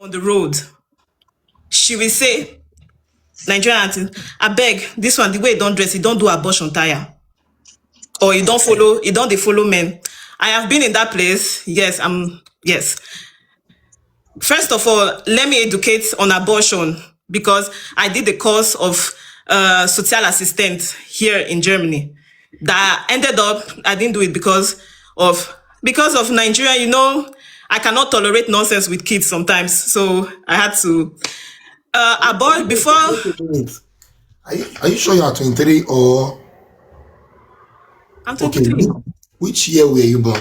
on the road, she will say, Nigerian auntie, I beg, this one, the way you don't dress, you don't do abortion tire. Or you don't follow, you don't they follow men. I have been in that place. Yes, yes. First of all, let me educate on abortion because I did the course of social assistant here in Germany. That ended up, I didn't do it because of Nigeria. You know, I cannot tolerate nonsense with kids sometimes, so I had to abort before. Are you sure you are 23 or? I'm 23. Okay, which year were you born?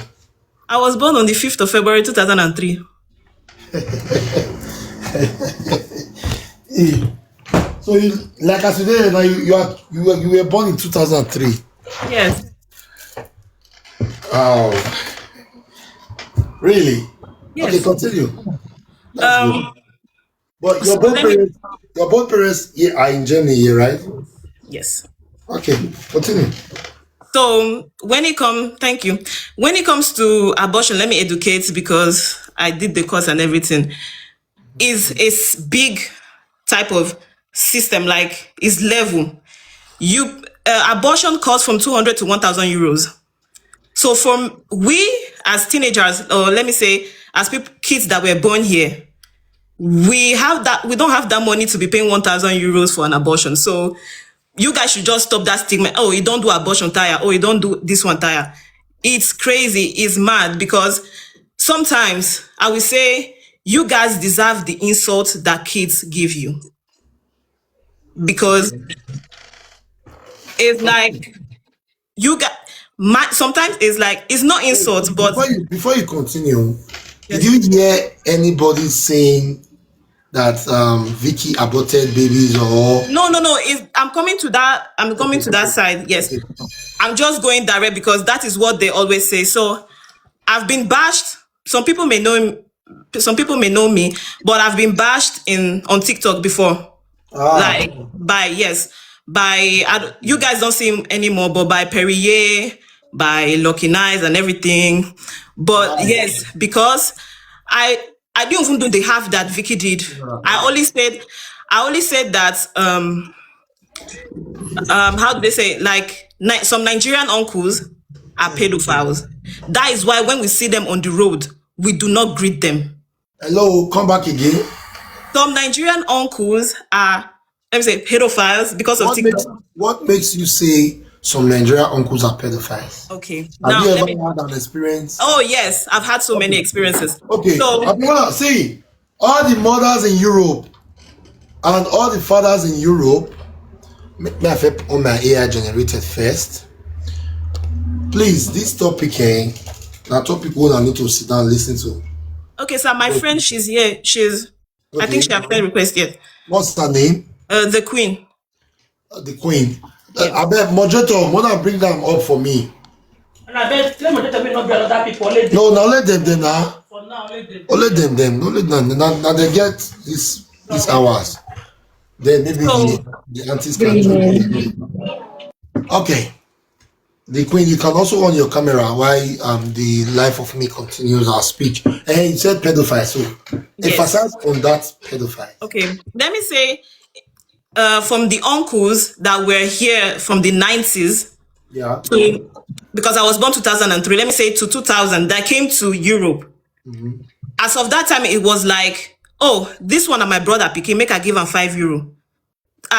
I was born on the 5th of February 2003. So, like as today, now you were born in 2003. Yes. Oh, really? Yes. Okay, continue. That's good. But So your both parents here are in Germany, here, right? Yes. Okay, continue. So thank you. When it comes to abortion, let me educate because I did the course and everything. Is a big type of system, like is level. Abortion costs from 200 to 1,000 euros. So from we as teenagers, or let me say as kids that were born here, we don't have that money to be paying 1,000 euros for an abortion. So you guys should just stop that stigma. Oh, you don't do abortion tire. Oh, you don't do this one tire. It's crazy. It's mad because sometimes I will say you guys deserve the insult that kids give you. Because it's like you got sometimes it's like it's not insult, but before you continue, did you hear anybody saying that Vicky aborted babies or no, I'm coming to that side. Yes. I'm just going direct because that is what they always say. So I've been bashed. Some people may know me, but I've been bashed on TikTok before. Like you guys don't see him anymore, but by Perrier, by Lucky Nice and everything. But yes, because I didn't even do the half that Vicky did. I only said that how do they say, like some Nigerian uncles are pedophiles. That is why when we see them on the road, we do not greet them. Hello, come back again. Some Nigerian uncles are, let me say, pedophiles because of TikTok. What makes you say some Nigerian uncles are pedophiles? Okay. Have you ever had an experience? Oh yes, I've had so many experiences. Okay. So I'm gonna see all the mothers in Europe and all the fathers in Europe. Make me affect on my AI generated first. Please, this topic now topic one I need to sit down and listen to. Okay, so my friend, she's here. I think she has sent request yet. What's her name? The Queen. The Queen. I bet moderator, wanna bring them up for me. And I bet let moderator not bring other people. No, now let them now. For now, let them. Oh, let them. Don't let them. Now they get these hours. Then maybe the aunties can join. Okay. The Queen, you can also on your camera while the life of me continues our speech. And you said pedophile, so emphasize on that pedophile. Okay, let me say, from the uncles that were here from the 90s, because I was born 2003, let me say to 2000, that came to Europe. Mm-hmm. As of that time, it was like, oh, this one of my brother Pikin, make I give him €5.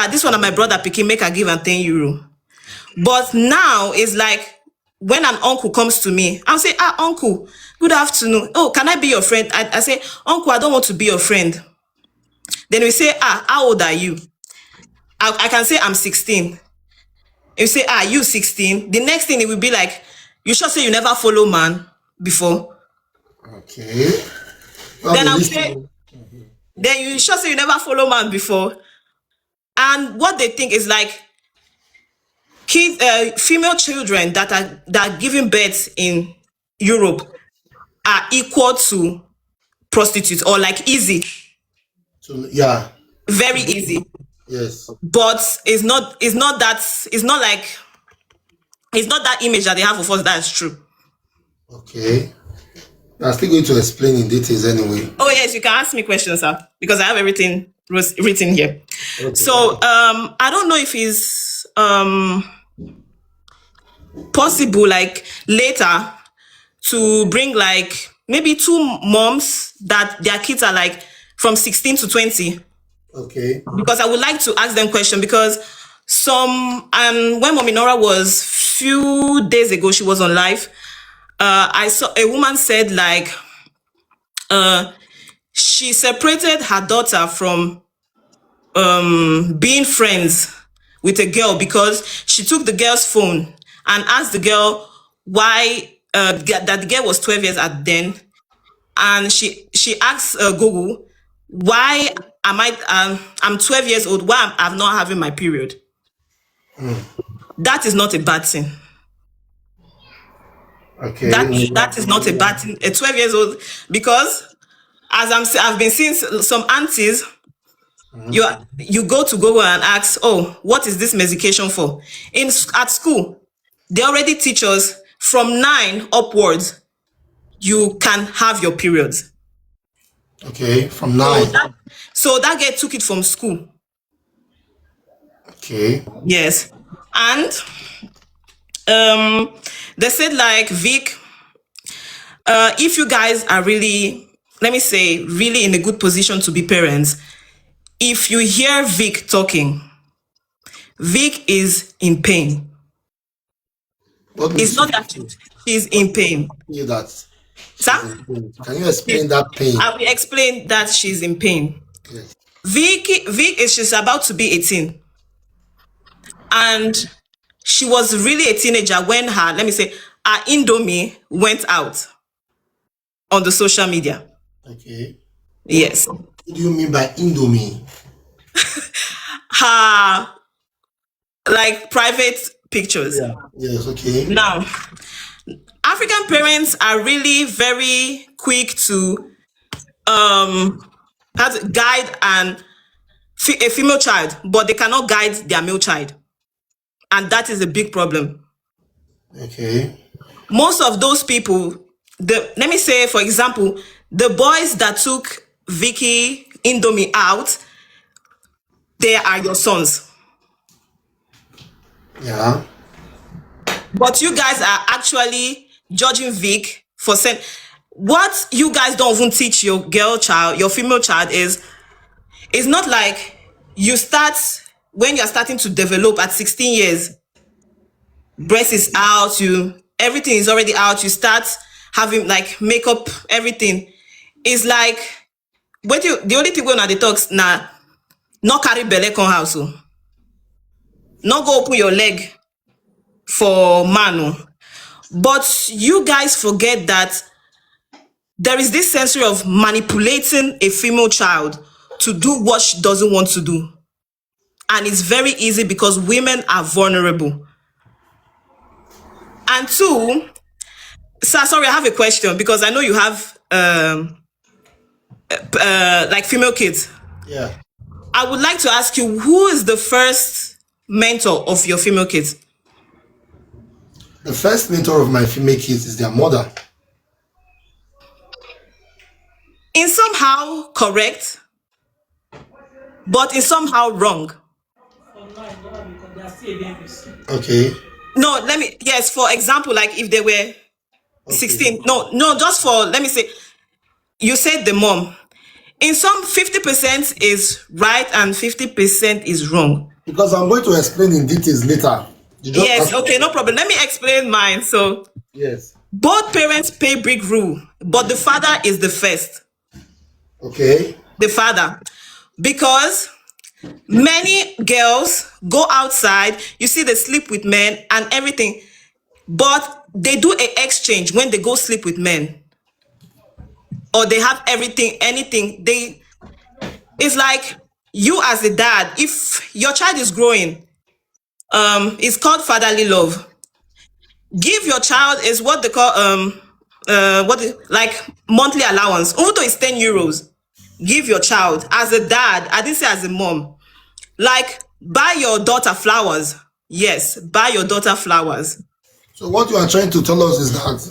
This one of my brother Pikin, make I give him €10. But now it's like when an uncle comes to me, I'll say, uncle, good afternoon. Oh, can I be your friend? I say, uncle, I don't want to be your friend. Then we say, how old are you? I can say I'm 16. You say, you 16. The next thing it will be like, you should say you never follow man before. Okay. Then I will say, then you should say you never follow man before. And what they think is like, female children that are giving birth in Europe are equal to prostitutes, or like easy. So, very easy. Yes. But it's not that image that they have of us that is true. Okay. I'm still going to explain in details anyway. Oh yes, you can ask me questions, sir, because I have everything written here. Okay. So I don't know if it's possible, like later, to bring like maybe two moms that their kids are like from 16 to 20, Okay. because I would like to ask them question, because when Mommy Nora was few days ago, she was on live. I saw a woman said like she separated her daughter from being friends with a girl because she took the girl's phone and asked the girl why that the girl was 12 years at then, and she asked Google, why am I'm 12 years old, why I'm not having my period. That is not a bad thing. Okay. That is not a bad thing. A 12 years old, because as I've been seeing some aunties, you go to Google and ask, oh, what is this medication for? At school, they already teach us from 9 upwards, you can have your periods. Okay, from 9. So that girl took it from school. Okay. Yes. And they said like, Vic, if you guys are really, let me say, really in a good position to be parents, if you hear Vic talking, Vic is in pain. It's not that she's in pain. Sir? Can you explain that pain? I will explain that she's in pain. Yes. Vic she's about to be 18. And she was really a teenager when her Indomie went out on the social media. Okay. Yes. What do you mean by Indomie? Her like private pictures. Yeah. Yes, okay. Now, African parents are really very quick to guide a female child, but they cannot guide their male child. And that is a big problem. Okay. Most of those people, let me say, for example, the boys that took Vicky Indomie out, they are your sons. Yeah. But you guys are actually judging Vic for saying, what you guys don't even teach your girl child, your female child is, it's not like you start, when you're starting to develop at 16 years, breast is out, everything is already out, you start having like makeup, everything. It's like, the only thing going on the talks now, not carry belle come house, not go open your leg for man. But you guys forget that there is this sensory of manipulating a female child to do what she doesn't want to do. And it's very easy because women are vulnerable. And two, sir, sorry, I have a question because I know you have like female kids. Yeah. I would like to ask you, who is the first mentor of your female kids? The first mentor of my female kids is their mother. In somehow correct, but in somehow wrong. Okay. No, yes, for example, like if they were 16, no, just for, let me say, you said the mom. In some, 50% is right and 50% is wrong. Because I'm going to explain in details later. Yes, okay, no problem. Let me explain mine. So, yes, both parents pay big rule, but the father is the first. Okay. The father. Because many girls go outside, you see they sleep with men and everything, but they do an exchange when they go sleep with men. Or they have everything, anything. It's like you as a dad, if your child is growing, it's called fatherly love. Give your child is what they call like monthly allowance. Even though it's 10 euros, give your child. As a dad, I didn't say as a mom. Like, buy your daughter flowers. Yes, buy your daughter flowers. So what you are trying to tell us is that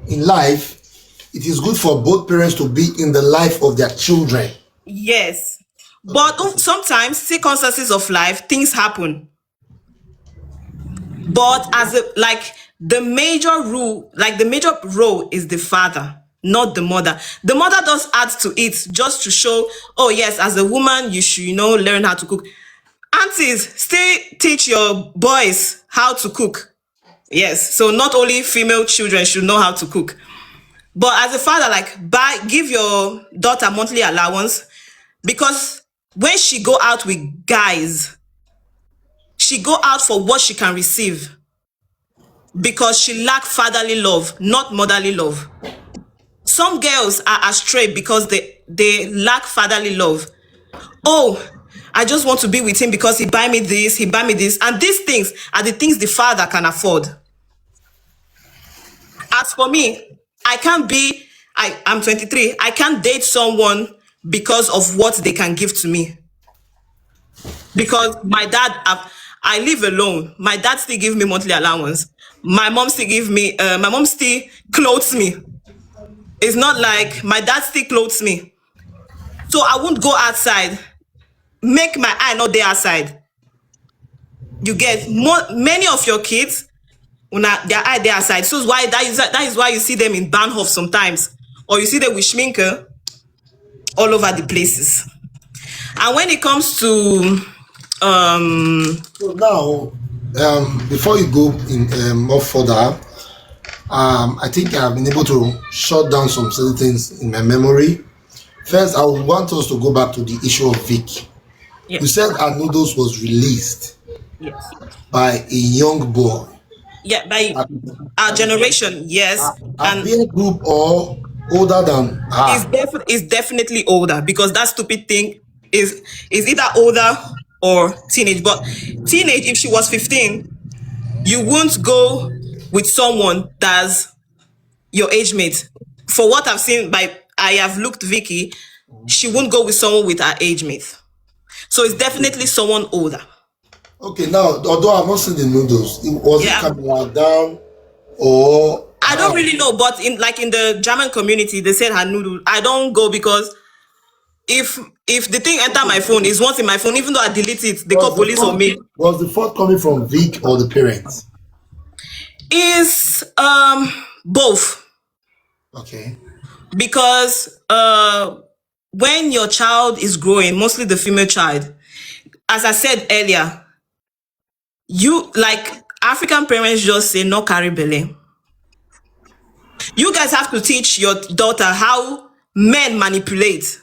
in life, it is good for both parents to be in the life of their children. Yes. But sometimes circumstances of life, things happen. But the major rule, like the major role is the father, not the mother. The mother does add to it just to show, oh yes, as a woman, you should, learn how to cook. Aunties, still teach your boys how to cook. Yes. So not only female children should know how to cook. But as a father, give your daughter monthly allowance, because when she go out with guys, she go out for what she can receive, because she lack fatherly love, not motherly love. Some girls are astray because they lack fatherly love. Oh, I just want to be with him because he buy me this, and these things are the things the father can afford. As for me, I'm 23, I can't date someone because of what they can give to me. Because my dad, I live alone. My dad still give me monthly allowance. My mom still clothes me. It's not like my dad still clothes me. So I won't go outside, make my eye not there outside. You get many of your kids, their eye there outside. So that is why you see them in Bahnhof sometimes, or you see them with schminker all over the places. And when it comes to So now, before you go in more further, I think I've been able to shut down some certain things in my memory. First, I would want us to go back to the issue of Vic. yeah, You said Our Noodles was released yes, by a young boy. yeah, by our generation, yes, A and peer group or older than her. is definitely older, because that stupid thing is either older or teenage. But teenage, if she was 15, you won't go with someone that's your age mate. For what I've seen, I have looked Vicky, she won't go with someone with her age mate. So it's definitely someone older. Okay, now, although I've not seen the noodles, was it Yeah. camera down or I don't really know, but in the German community, they said her noodle. I don't go because if the thing enter my phone, is once in my phone, even though I delete it, they call police on me. Was the fault coming from Vic or the parents? Is both. Okay. Because when your child is growing, mostly the female child, as I said earlier, you African parents just say no carry belle. You guys have to teach your daughter how men manipulate.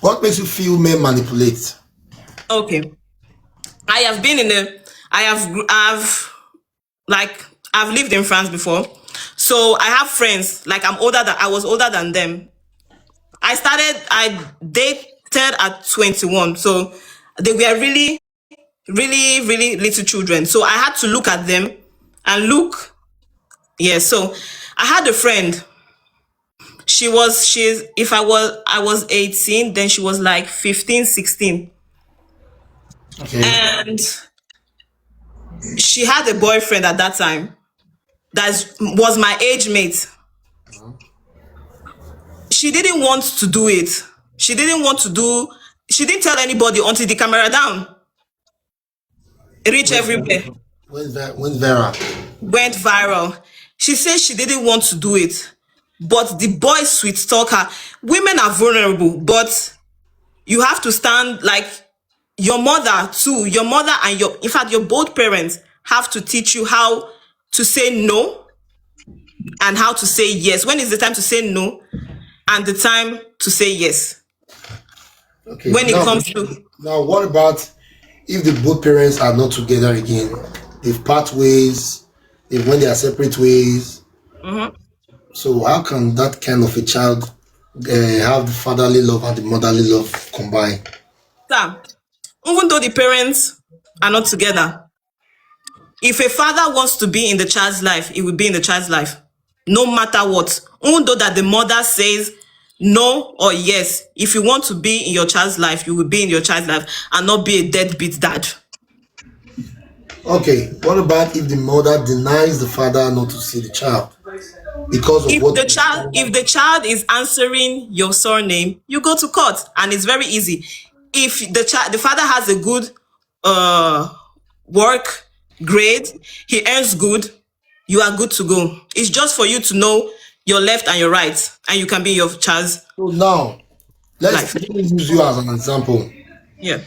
What makes you feel men manipulate? Okay, I have been I've lived in France before, so I have friends. I was older than them. I dated at 21, so they were really, really, really little children. So I had to look at them and look. Yeah, so I had a friend. I was 18, then she was like 15, 16. Okay. And she had a boyfriend at that time that was my age mate. She didn't want to do it. She didn't tell anybody until the camera down. It reached everywhere. Went viral. Went viral. She said she didn't want to do it, but the boy sweet talk her. Women are vulnerable, but you have to stand like your mother too. Your mother and in fact, your both parents have to teach you how to say no and how to say yes. When is the time to say no and the time to say yes? Okay. When it comes to now, what about if the both parents are not together again? They've part ways. They went their separate ways. So how can that kind of a child have the fatherly love and the motherly love combined? Sir, even though the parents are not together, if a father wants to be in the child's life, he will be in the child's life, no matter what. Even though that the mother says no or yes, if you want to be in your child's life, you will be in your child's life and not be a deadbeat dad. Okay, what about if the mother denies the father not to see the child? because of what? If the child is answering your surname, you go to court, and it's very easy. If the father has a good work grade, he earns good, you are good to go. It's just for you to know your left and your right, and you can be your child's So now, life. let me use you as an example. Yeah.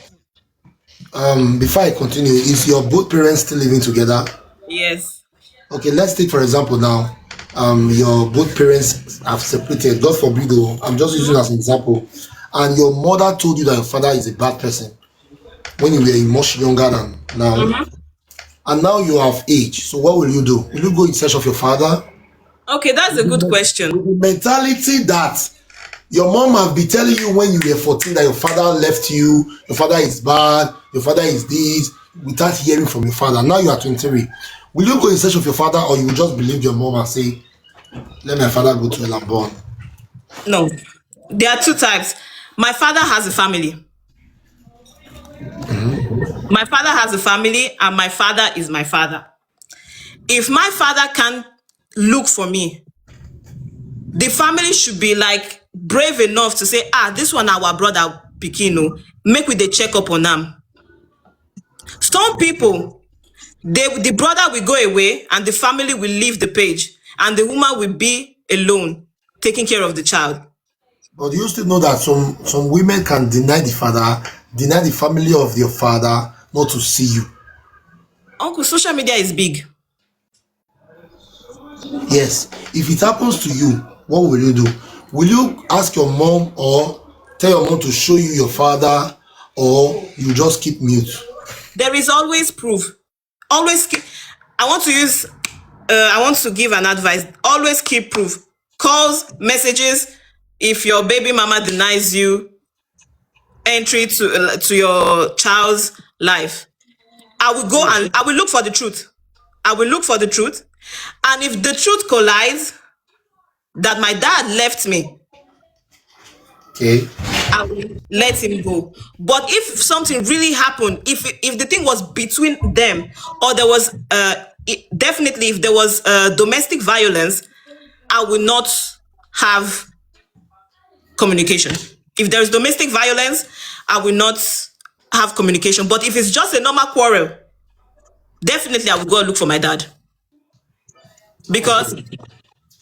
Before I continue, is your both parents still living together? Yes. Okay, let's take for example now. Your both parents have separated. God forbid, though. I'm just using as an example. And your mother told you that your father is a bad person when you were much younger than now. And now you have age. So what will you do? Will you go in search of your father? Okay, that's a good question. With the mentality that your mom have been telling you when you were 14 that your father left you, your father is bad, your father is this, without hearing from your father. Now you are 23. Will you go in search of your father, or you will just believe your mom and say, let my father go to Elambon? No. There are two types. My father has a family. My father has a family, and my father is my father. If my father can't look for me, the family should be like brave enough to say, this one our brother Pikin, make we dey check up on am. Some people, the brother will go away and the family will leave the page, and the woman will be alone taking care of the child. But you still know that some women can deny the father, deny the family of your father not to see you. Uncle, social media is big. Yes. If it happens to you, what will you do? Will you ask your mom or tell your mom to show you your father, or you just keep mute? There is always proof. Always keep. I want to give an advice. Always keep proof. Calls, messages. If your baby mama denies you entry to your child's life, I will go and I will look for the truth. I will look for the truth. And if the truth collides that my dad left me, Okay. I will let him go. But if something really happened, if the thing was between them, or there was definitely if there was domestic violence, I will not have communication. If there is domestic violence, I will not have communication. But if it's just a normal quarrel, definitely I will go and look for my dad. Because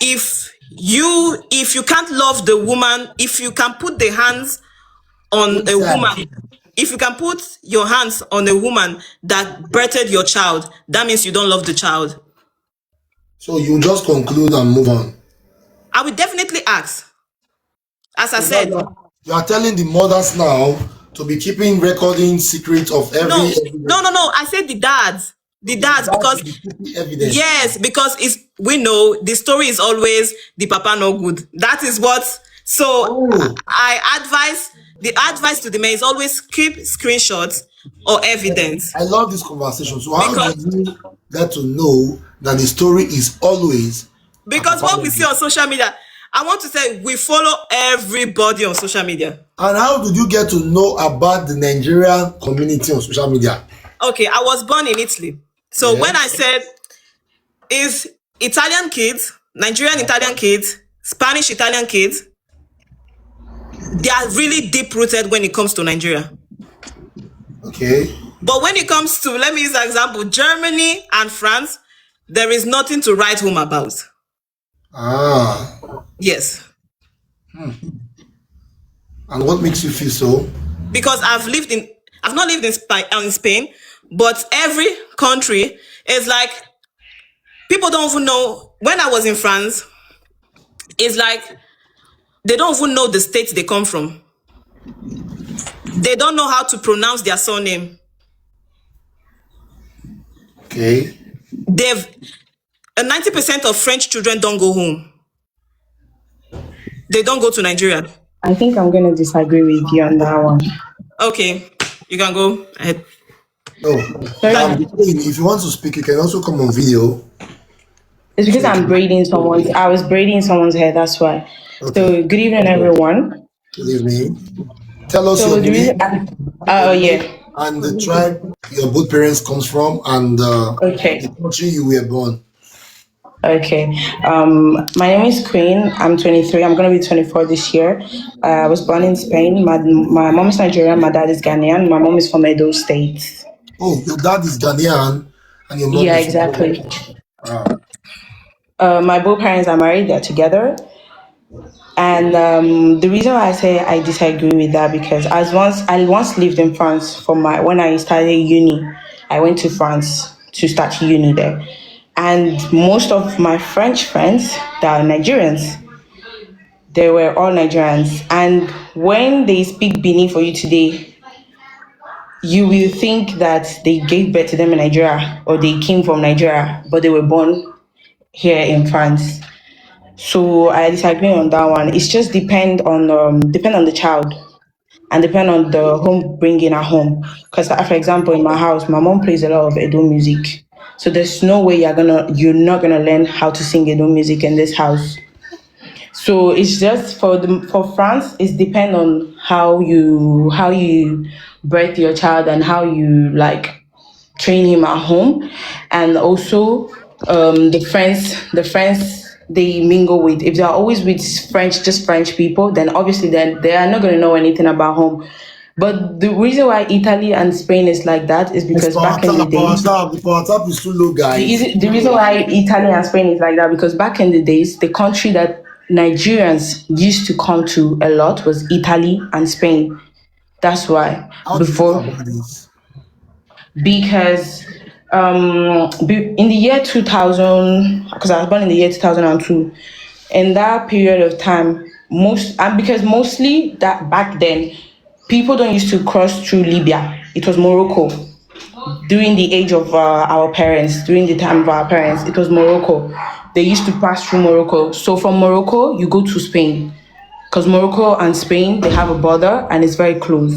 if you can't love the woman, if you can put the hands on a woman, if you can put your hands on a woman that birthed your child, that means you don't love the child. So you just conclude and move on. I will definitely ask. As I said, you are telling the mothers now to be keeping recording secrets of every. No. I said the dads. Because yes, because we know the story is always the papa no good. That is what. So the advice to the men is always keep screenshots or evidence. I love this conversation. So how do you get to know that the story is always? Because what we see on social media, I want to say we follow everybody on social media. And how did you get to know about the Nigerian community on social media? Okay, I was born in Italy. So when I said is Italian kids, Nigerian Italian kids, Spanish Italian kids, they are really deep rooted when it comes to Nigeria. Okay. But when it comes to, let me use an example, Germany and France, there is nothing to write home about. Yes. And what makes you feel so? Because I've not lived in Spain, but every country is like, people don't even know. When I was in France, it's like they don't even know the state they come from. They don't know how to pronounce their surname. Okay. 90% of French children don't go home. They don't go to Nigeria. I think I'm going to disagree with you on that one. Okay, you can go ahead. No, if you want to speak, you can also come on video. It's because I was braiding someone's hair, that's why. Okay. So, good evening, everyone. Good evening. Tell us your name. And the tribe your both parents comes from, and the country you were born. Okay. My name is Queen. I'm 23. I'm going to be 24 this year. I was born in Spain. My mom is Nigerian. My dad is Ghanaian. My mom is from Edo State. Oh, your dad is Ghanaian and your mom Yeah, is from exactly. Wow. My both parents are married. They're together. And the reason why I say I disagree with that because as once I once lived in France for my when I started uni, I went to France to start uni there, and most of my French friends that are Nigerians, they were all Nigerians, and when they speak Bini for you today, you will think that they gave birth to them in Nigeria or they came from Nigeria, but they were born here in France. So I disagree on that one. It's just depend on the child and depend on the home bringing at home. Because for example, in my house, my mom plays a lot of Edo music. So there's no way you're not gonna learn how to sing Edo music in this house. So it's just for France, it's depend on how you birth your child and how you like train him at home, and also the friends they mingle with. If they are always with just French people, then obviously then they are not going to know anything about home. But the reason why Italy and Spain is like that is It's because power back in the tap, power days, tap. The power tap is too low, guys. the reason why Italy and Spain is like that because back in the days, the country that Nigerians used to come to a lot was Italy and Spain. That's why How do you know before about this? because in the year 2000, because I was born in the year 2002, in that period of time, because mostly that back then, people don't used to cross through Libya. It was Morocco. During the age of our parents, during the time of our parents, it was Morocco. They used to pass through Morocco. So from Morocco, you go to Spain. Because Morocco and Spain, they have a border and it's very close.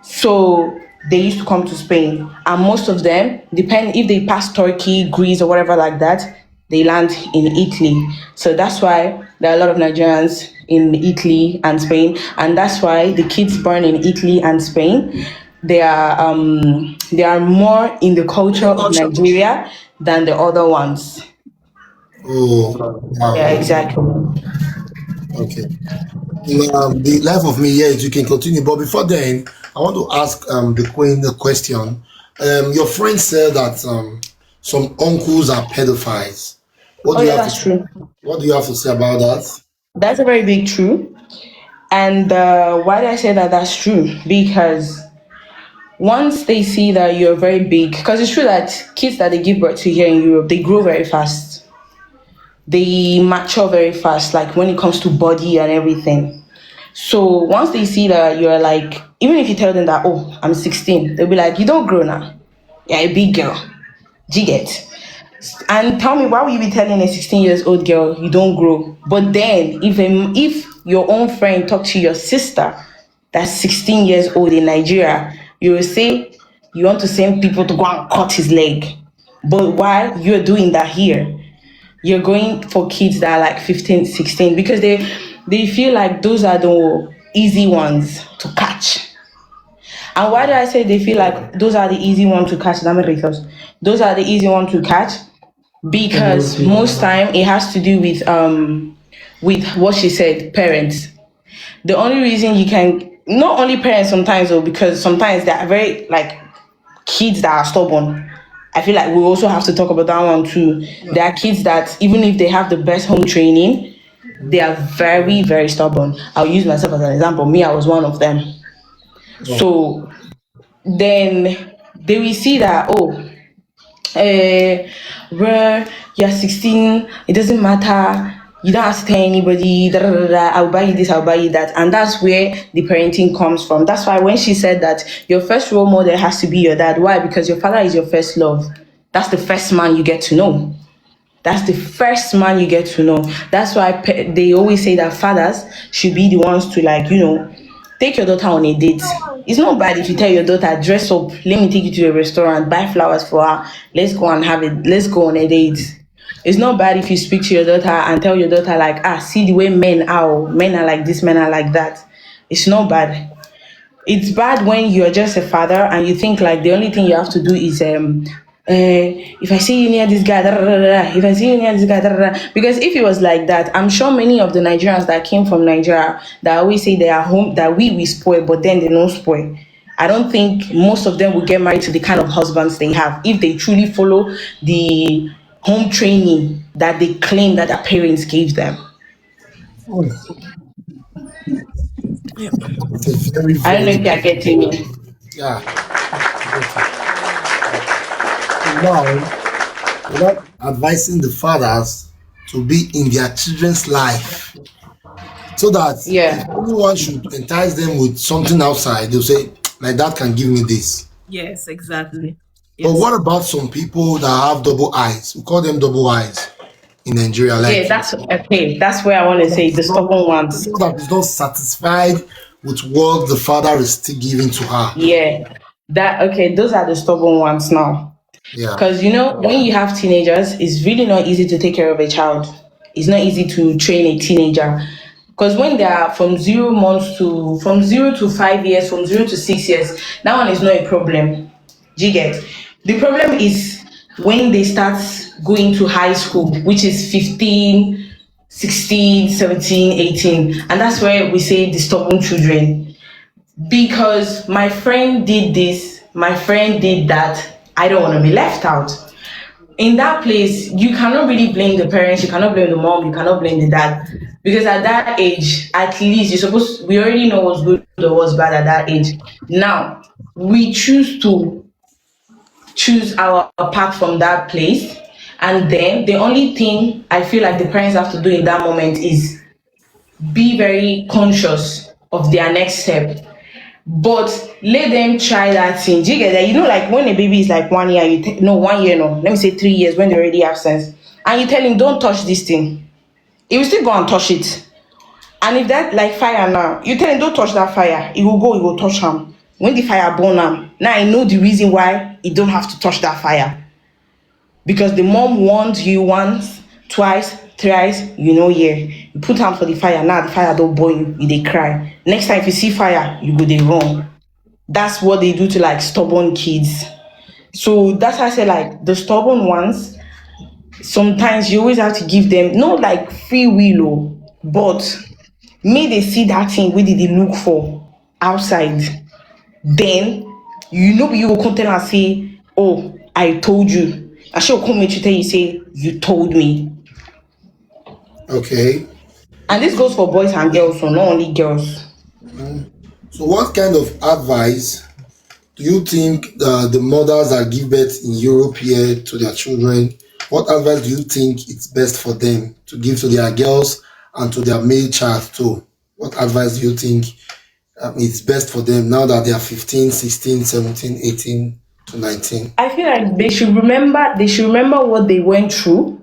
So they used to come to Spain, and most of them, depend if they pass Turkey, Greece, or whatever like that, they land in Italy. So that's why there are a lot of Nigerians in Italy and Spain, and that's why the kids born in Italy and Spain, they are more in the culture of Culture. Nigeria than the other ones. Oh, wow. Yeah, exactly. Okay. The life of me, yes, you can continue. But before then, I want to ask the queen a question. Your friend said that some uncles are pedophiles. What Oh do you yeah, have to that's true. What do you have to say about that? That's a very big true. And why do I say that that's true? Because once they see that you're very big, because it's true that kids that they give birth to here in Europe, they grow very fast. They mature very fast, like when it comes to body and everything. So once they see that you're like, even if you tell them that, oh, I'm 16, they'll be like, you don't grow now. You're a big girl. Do you get? And tell me, why would you be telling a 16 years old girl you don't grow? But then, if your own friend talk to your sister that's 16 years old in Nigeria, you will say you want to send people to go and cut his leg. But while you're doing that here, you're going for kids that are like 15, 16 because they feel like those are the easy ones to catch. And why do I say they feel like those are the easy ones to catch? Those are the easy ones to catch because most time it has to do with what she said, parents. The only reason you can, not only parents sometimes though, because sometimes they are very like kids that are stubborn. I feel like we also have to talk about that one too. There are kids that even if they have the best home training, they are very, very stubborn. I'll use myself as an example. Me, I was one of them. Oh, So then they will see that, oh, where you're 16, it doesn't matter. You don't have to tell anybody. Da, da, da, da, I'll buy you this, I'll buy you that. And that's where the parenting comes from. That's why when she said that your first role model has to be your dad. Why? Because your father is your first love. That's the first man you get to know. That's the first man you get to know. That's why they always say that fathers should be the ones to, like, take your daughter on a date. It's not bad if you tell your daughter, dress up, let me take you to a restaurant, buy flowers for her, let's go and have it, let's go on a date. It's not bad if you speak to your daughter and tell your daughter, like, see the way men are, oh, men are like this, men are like that. It's not bad. It's bad when you're just a father and you think like the only thing you have to do is if I see you near this guy, da, da, da, da, if I see you near this guy, da, da, da. Because if it was like that, I'm sure many of the Nigerians that came from Nigeria that always say they are home, that we spoil, but then they don't spoil. I don't think most of them will get married to the kind of husbands they have if they truly follow the home training that they claim that their parents gave them. Hmm. Yeah. It's a very, I don't know very if you're getting me. yeah. I get it. So now, without advising the fathers to be in their children's life, so that if Yeah. anyone should entice them with something outside, they'll say, "My dad can give me this." Yes, exactly. But Yes. what about some people that have double eyes? We call them double eyes in Nigeria, Yeah, like that's okay. That's where I want to say the stubborn ones. someone that is not satisfied with what the father is still giving to her. Yeah. That okay, those are the stubborn ones now. Yeah. Because you know, when you have teenagers, it's really not easy to take care of a child. It's not easy to train a teenager. Because when they are from 0 to 5 years, from 0 to 6 years, that one is not a problem. Do you get? The problem is when they start going to high school, which is 15, 16, 17, 18. And that's where we say the stubborn children. Because my friend did this, my friend did that, I don't want to be left out. In that place, you cannot really blame the parents, you cannot blame the mom, you cannot blame the dad. Because at that age, at least we already know what's good or what's bad at that age. Now, we choose our path from that place. And then the only thing I feel like the parents have to do in that moment is be very conscious of their next step, but let them try that thing. Do you get that? You know, like when a baby is like 1 year, no 1 year, no, let me say 3 years when they already have sense, and you tell him don't touch this thing, he will still go and touch it. And if that like fire now, you tell him don't touch that fire, he will go, he will touch him. When the fire burn him, now I know the reason why he don't have to touch that fire, because the mom warned you once, twice, thrice, you know, yeah. You put hands for the fire, now the fire don't burn you, they cry. Next time if you see fire, you go they run. That's what they do to like stubborn kids. So that's why I say like the stubborn ones, sometimes you always have to give them not like free will, but may they see that thing where did they look for outside. Then you know you will come tell and say, oh, I told you. I shall come with you tell you say you told me. Okay. And this goes for boys and girls, so not only girls. So, what kind of advice do you think the mothers that give birth in Europe here to their children? What advice do you think it's best for them to give to their girls and to their male child too? What advice do you think it's best for them now that they are 15, 16, 17, 18 to 19? I feel like they should remember what they went through,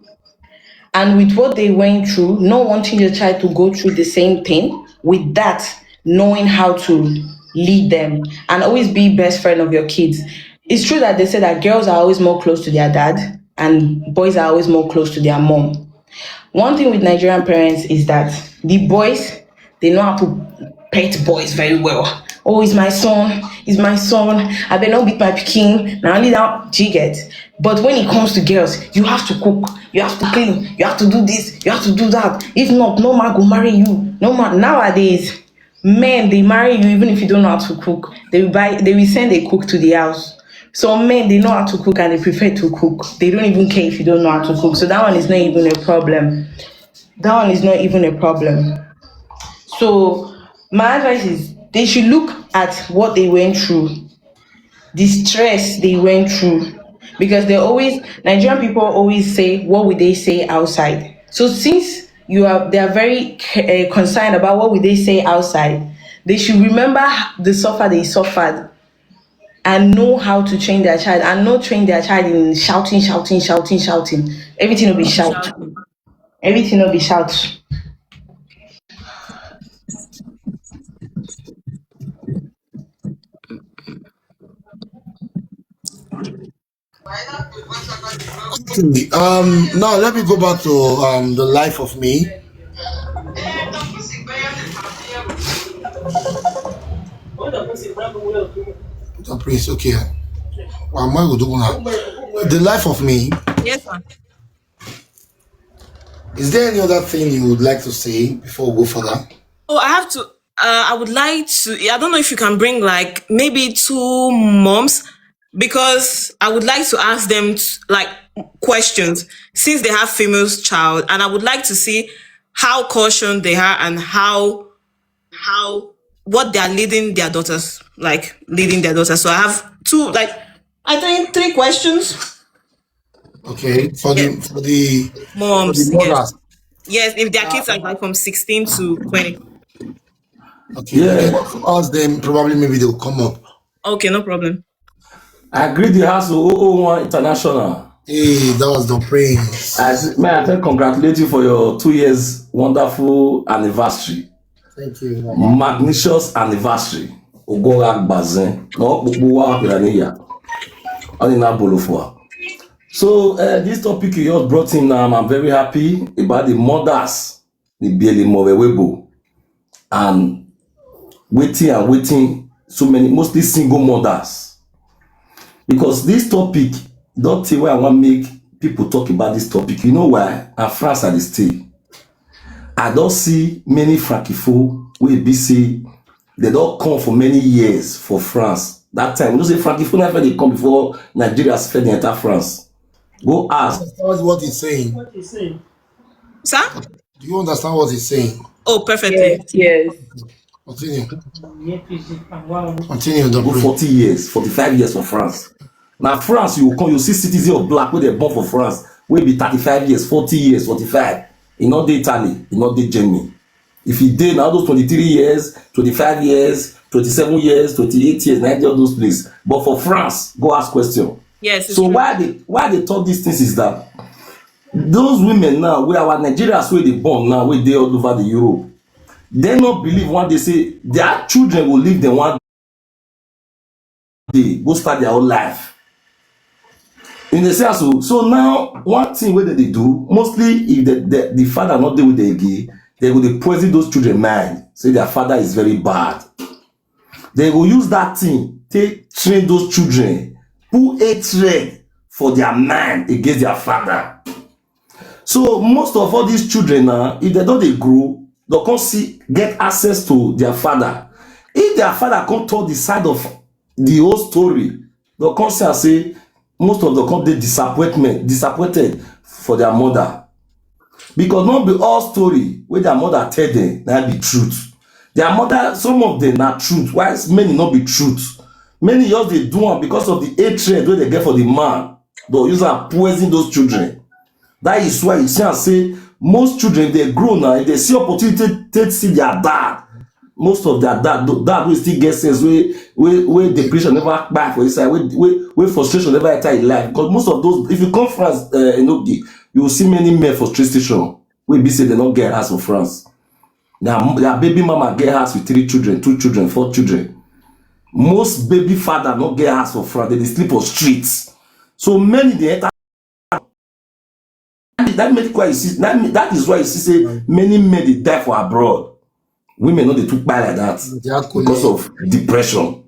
and with what they went through, not wanting your child to go through the same thing, with that, knowing how to lead them and always be best friend of your kids. It's true that they say that girls are always more close to their dad and boys are always more close to their mom. One thing with Nigerian parents is that the boys, they know how to pet boys very well. Oh, he's my son, he's my son. I better not beat my Pikin. Now only that G get. But when it comes to girls, you have to cook, you have to clean, you have to do this, you have to do that. If not, no man will marry you. No man nowadays, men they marry you even if you don't know how to cook. They will send a cook to the house. Some men they know how to cook and they prefer to cook. They don't even care if you don't know how to cook. So that one is not even a problem. That one is not even a problem. So my advice is they should look at what they went through, the stress they went through, because Nigerian people always say what would they say outside. So since they are very concerned about what would they say outside, they should remember the suffer they suffered and know how to train their child, and not train their child in shouting, shouting, shouting, shouting. Everything will be shout. Shouting. Everything will be shout. Okay. Now let me go back to the life of me. What the person brand will do? The prince. Okay. Well, I'm going to do now. The life of me. Yes, sir. Is there any other thing you would like to say before we go further? Oh, I have to. I would like to. I don't know if you can bring like maybe two moms, because I would like to ask them like questions since they have female child, and I would like to see how cautioned they are and how what they are leading their daughters. So I have two, like I think three questions. Okay, Yes, for the moms. Yes, mothers. yes. If their kids are like from 16 to 20. Okay, you can ask them. Probably maybe they'll come up. Okay, no problem. I greet the house of 001 International. Hey, that was the prince. May I tell congratulate you for your 2 years wonderful anniversary. Thank you. Magnicious anniversary. Ogora Bazin. No, Buwa Pirania. Onina Bolofua. So this topic you just brought in now, I'm very happy about the mothers, the Bieli Mowewebo, and waiting, so many, mostly single mothers. Because this topic, don't tell why I want to make people talk about this topic. You know why? And France at the stay. I don't see many Francophones wey be say they don't come for many years for France. That time, you know say Francophone never they come before Nigeria spread the entire France. Go ask. That's what he's saying. What he's saying. Sir? Do you understand what he's saying? Oh, perfectly. Yes. Continue. Wow. Continue. Go 40 years, 45 years for France. Now France, you come, you see citizens of black where they born for France, will be 35 years, 40 years, 45. In not the Italy, in not the Germany. If you did now those 23 years, 25 years, 27 years, 28 years, 90 of those places. But for France, go ask question. Yes. So why they talk these things is that those women now, where our Nigerians where they born now, where they all over the Europe, they not believe when they say their children will leave them one day, go start their own life. In the sense, so now one thing where they do, mostly if the father not there with the gay, they will poison those children mind, say their father is very bad. They will use that thing, train those children, put hatred for their mind against their father. So most of all these children now, if they don't they grow, they can't get access to their father. If their father can't tell the side of the whole story, they can't say most of them can't they disappointed for their mother. Because not be all story where their mother tell them that be truth. Their mother, some of them are truth, while many not be truth. Many just they do it because of the hatred where they get for the man. They'll use and poison those children. That is why you see and say most children they grow now, if they see opportunity to see their dad. Most of their dad will still get sense where depression never back for inside, where frustration never enter in life. Because most of those, if you come France, you will see many men frustration. We be say they don't get house for France. Now their baby mama get house with 3 children, 2 children, 4 children. Most baby father not get house for France. They sleep on streets. So many they enter. That is why you see say many men they die for abroad. Women know they took by like that because of depression.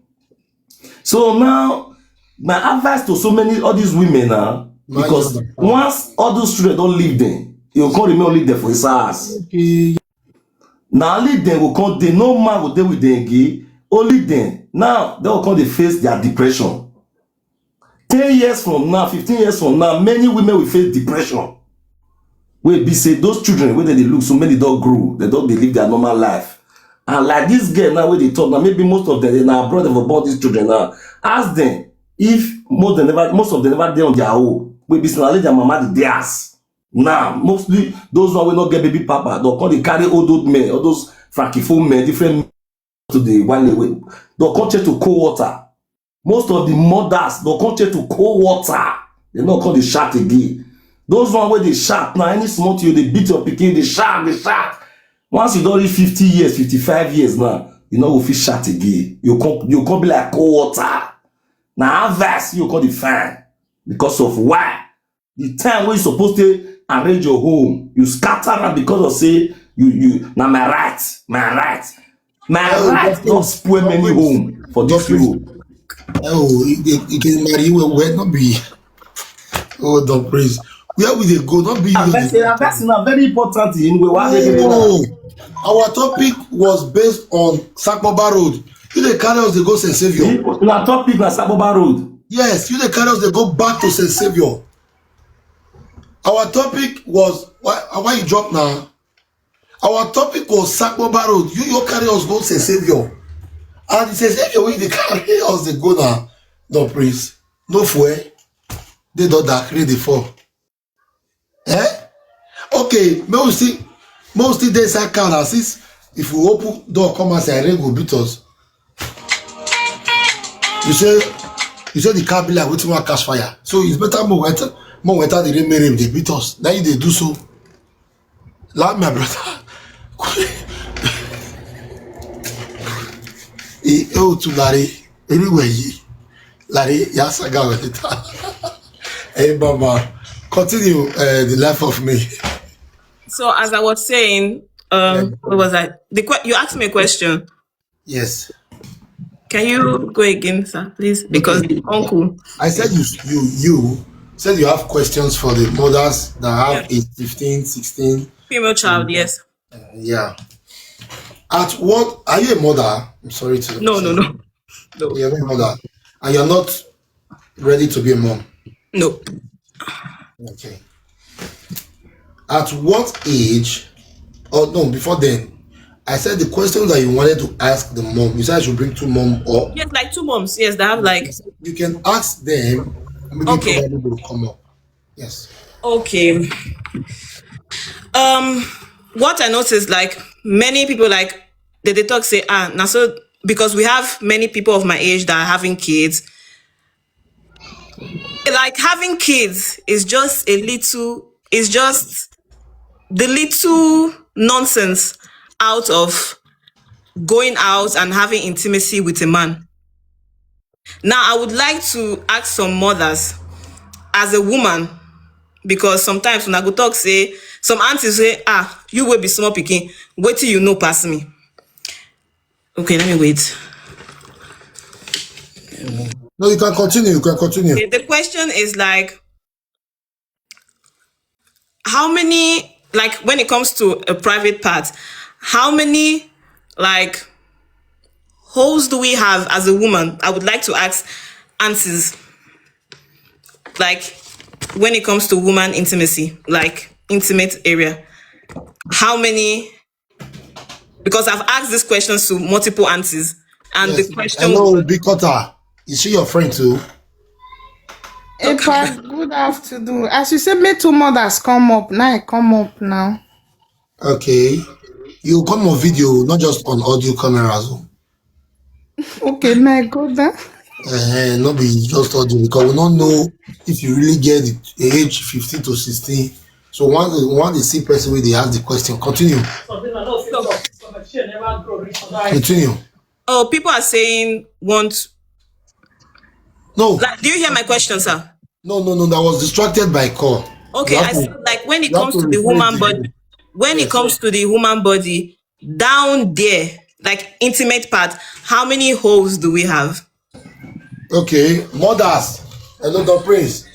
So now my advice to all these women now, because once all those children don't leave them, you can't remain only there for his ass. Now only them will come, they no man will deal with them again. Only them. Now they will come they face their depression. 10 years from now, 15 years from now, many women will face depression. Where be say those children where they look, so many don't grow, they live their normal life. And like this girl now where they talk now, maybe most of them they now abroad have born these children now. Ask them if most of them never there on their own. We be saying their mama the theirs. Now mostly those one will not get baby papa. They'll come they carry old men, all those francophone men, different men to the one way. They'll come to cold water. Most of the mothers they'll come to cold water. They not call the shout again. Those one where they shout now, any small to you, they beat your pikin, they shout. Once you don't reach 50 years, 55 years now, you know, if you shout again, you can't be like cold water. Now, advice you can't define because of why the time when you supposed to arrange your home, you scatter am because of say you now my right don't spoil many home for this Europe. Oh, it can marry you will not be. Oh, the praise. Where will they go? Not be That's not very important in Oh, our topic was based on Sakmoba Road. You the carry us, they go St. Savior. Our topic was Sakmoba Road. Yes, you the carry us, they go back to St. Savior. Our topic was why you drop now? Our topic was Sakmoba Road. You carry us go St. Savior. And it says, if you they carry us, they go now. No praise. No fuel. They don't that create the fall. Eh? Okay, mostly there's a car assist. If we open door, come and say, rain go beat us. You say the car be like waiting one catch fire. So it's better more winter the rain may they beat us. Now they do so. Like my brother. Oh to Larry. Anyway, Larry, yes, I got it. Hey, Mama, continue the life of me. So as I was saying, what was that? You asked me a question. Yes. Can you go again, sir, please? Because uncle. I said you said you have questions for the mothers that have 15, 16. Female child, yes. Yeah. At what are you a mother? I'm sorry to No. You're not a mother. And you're not ready to be a mom. No. Okay. At what age, or no, before then, I said the question that you wanted to ask the mom, you said I should bring 2 mom or? Yes, like 2 moms. Yes, they have like. You can ask them, maybe okay. Probably will come up. Yes. Okay. What I noticed, like many people, like they talk say, now so because we have many people of my age that are having kids. Like having kids is just the little nonsense out of going out and having intimacy with a man. Now, I would like to ask some mothers, as a woman, because sometimes when I go talk, say, some aunties say, you will be small pikin, wait till you know pass me. Okay, let me wait. No, you can continue. Okay, the question is like, how many, like when it comes to a private part, how many like holes do we have as a woman? I would like to ask aunties, like when it comes to woman intimacy, like intimate area, how many? Because I've asked these questions to multiple aunties, and yes. The question. Hello, Big Cutter. Is she your friend too? Okay. Good afternoon. As you said, make 2 mothers come up. Now I come up now. Okay. You come on video, not just on audio cameras. Okay, now I go there. Not be just audio, because we don't know if you really get the age 15 to 16. So one the see person where they ask the question. Continue. Continue. Oh, people are saying want. No. Like, do you hear my question, sir? No. That was distracted by call. Okay, I said like when it comes to the woman body, it comes to the woman body, down there, like intimate part, how many holes do we have? Okay, mothers. Hello, the prince.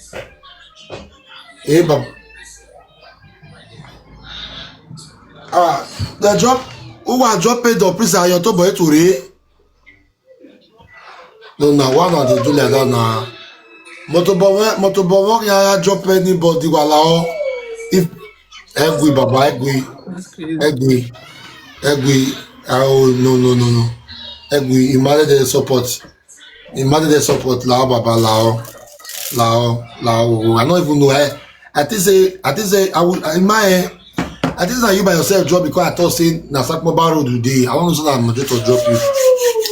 Hey, Bob. The job. Who will drop it? The prince are your top boy to read. No, one of the do like that now. Motorbomb, yeah, drop anybody while if egwi baba egwi. Oh no. Egwi, imagine the support lao baba lao. I don't even know. I think say I would in my head. I think that you by yourself drop, because I thought saying na Sakmoba Road today. I want to say that I'm going to drop you.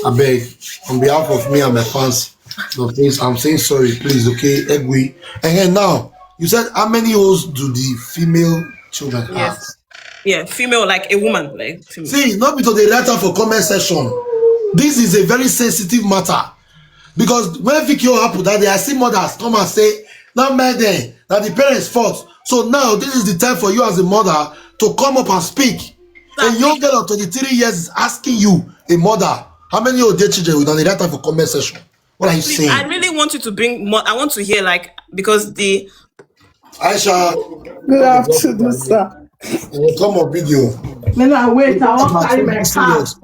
I beg on behalf of me and my fans. No, please, I'm saying sorry, please. Okay, Egwi. And then now you said, how many holes do the female children have? Yeah, female, like a woman, like female. See, not because they write out for comment section. This is a very sensitive matter, because when video happen that I see mothers come and say, "Not my day, that the parents' fault." So now this is the time for you as a mother to come up and speak. A young girl of 23 years is asking you, a mother, how many of their children will they write for comment section? What are you saying? I really want you to bring more. I want to hear, like, because the Aisha, Good afternoon, sir. come on video. Then I wait. I won't carry my car. Serious.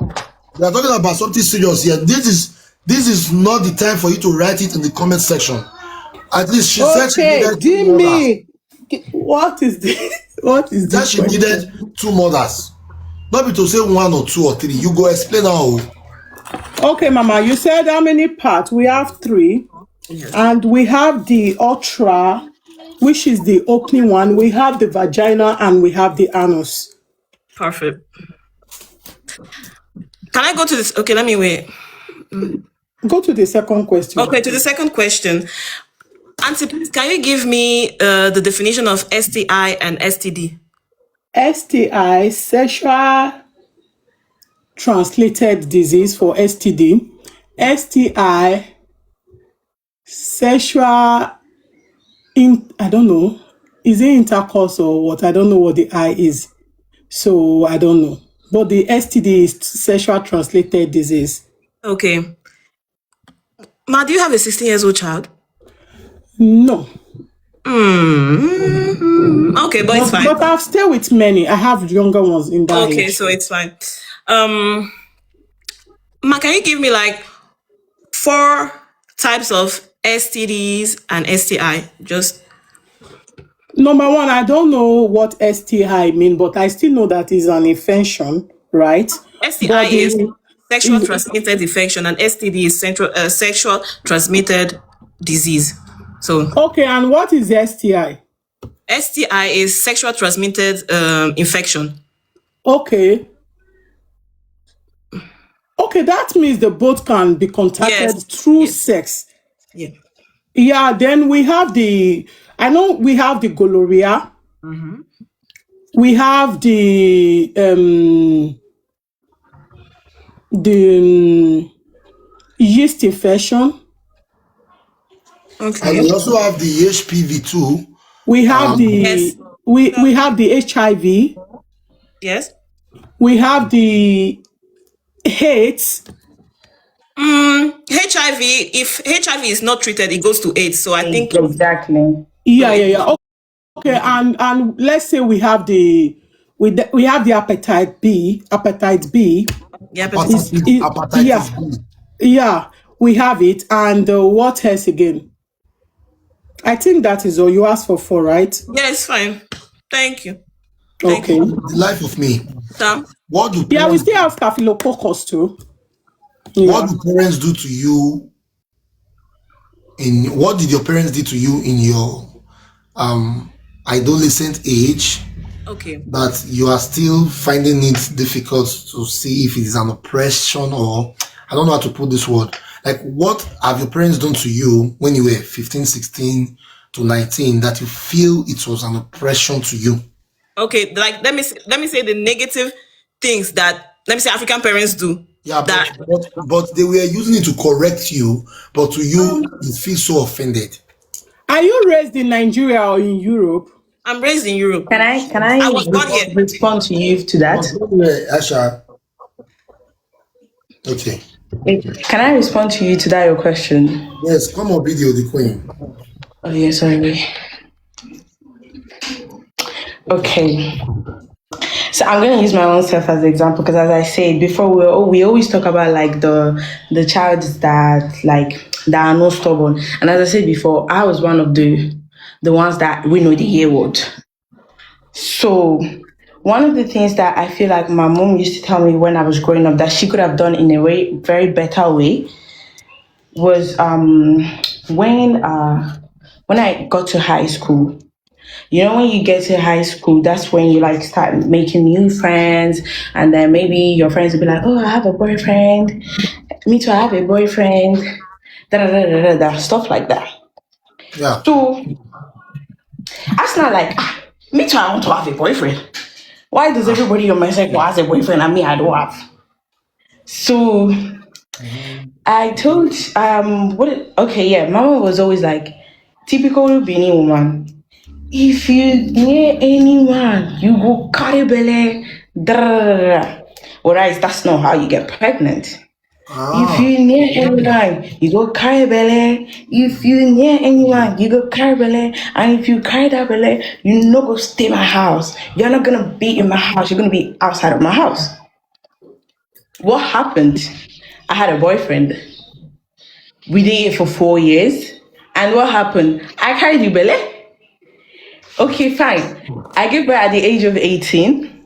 We are talking about something serious here. This is not the time for you to write it in the comment section. At least she said she Okay, needed 2 mothers. Jimmy. What is this? What is That this? she needed 2 mothers. Not be to say 1 or 2 or 3. You go explain how. Okay, Mama. You said how many parts? We have 3, and we have the ultra, which is the opening one. We have the vagina, and we have the anus. Perfect. Can I go to this? Okay, let me wait. Go to the second question. Okay, to the second question. Auntie, please, can you give me the definition of STI and STD? STI, sexual translated disease for STD. STI, sexual I don't know. Is it intercourse or what? I don't know what the I is. So I don't know. But the STD is sexual translated disease. Okay. Ma, do you have a 16-year-old child? No. Okay, but it's fine. But I've stayed with many. I have younger ones in that Okay, age. so it's fine. Ma, can you give me like 4 types of STDs and STI? Just Number one, I don't know what STI mean, but I still know that is an infection, right? STI is sexual is- transmitted infection, and STD is sexual transmitted disease. So Okay, and what is STI? STI is sexual transmitted infection. Okay. Okay, that means the both can be contacted Yes. through Yes. sex. Yeah. Yeah, then we have I know we have the gonorrhea. We have the yeast infection. Okay. And we also have the HPV too. We have Yes. we have the HIV. Yes. We have the AIDS. HIV, if HIV is not treated, it goes to AIDS. So I think Exactly. Yeah. Okay, and let's say we have the hepatitis B. yeah, but Hepatitis B. Yeah, we have it. And what else again? I think that is all. You asked for 4, right? yeah, it's fine. Thank you. Okay. The life of me. Sam? What do Yeah, we parents, still have staphylococcus too. what do parents do to you what did your parents do to you in your adolescent age Okay. that you are still finding it difficult to see if it is an oppression, or I don't know how to put this word. Like, what have your parents done to you when you were 15, 16 to 19 that you feel it was an oppression to you? Okay, like let me say the negative things that African parents do. Yeah, that but they were using it to correct you, but to you, you feel so offended. Are you raised in Nigeria or in Europe? I'm raised in Europe. Can I I was born here. respond to you to that? Asha. Okay. Can I respond to you to that your question? Yes, come on video, the queen. Oh yeah, sorry. Okay. So I'm gonna use my own self as an example because, as I said before, we always talk about like the child that are not stubborn, and as I said before, I was one of the ones that we know the year word. So one of the things that I feel like my mom used to tell me when I was growing up that she could have done in a very better way was when I got to high school. You know, when you get to high school, that's when you like start making new friends, and then maybe your friends will be like, "Oh, I have a boyfriend. Me too, I have a boyfriend." Stuff like that. Yeah. So that's not like, me too, I want to have a boyfriend. Why does everybody on my circle has a boyfriend and me I don't have? So I told Mama was always like, typical Benin woman. If you near anyone, you go carry belly. Whereas that's not how you get pregnant. If you near anyone, you go carry belly. If you near anyone, you go carry belly. And if you carry that belly, you no go stay my house. You're not gonna be in my house. You're gonna be outside of my house. What happened? I had a boyfriend. We dated for 4 years. And what happened? I carried the belly. Okay, fine. I gave birth at the age of 18.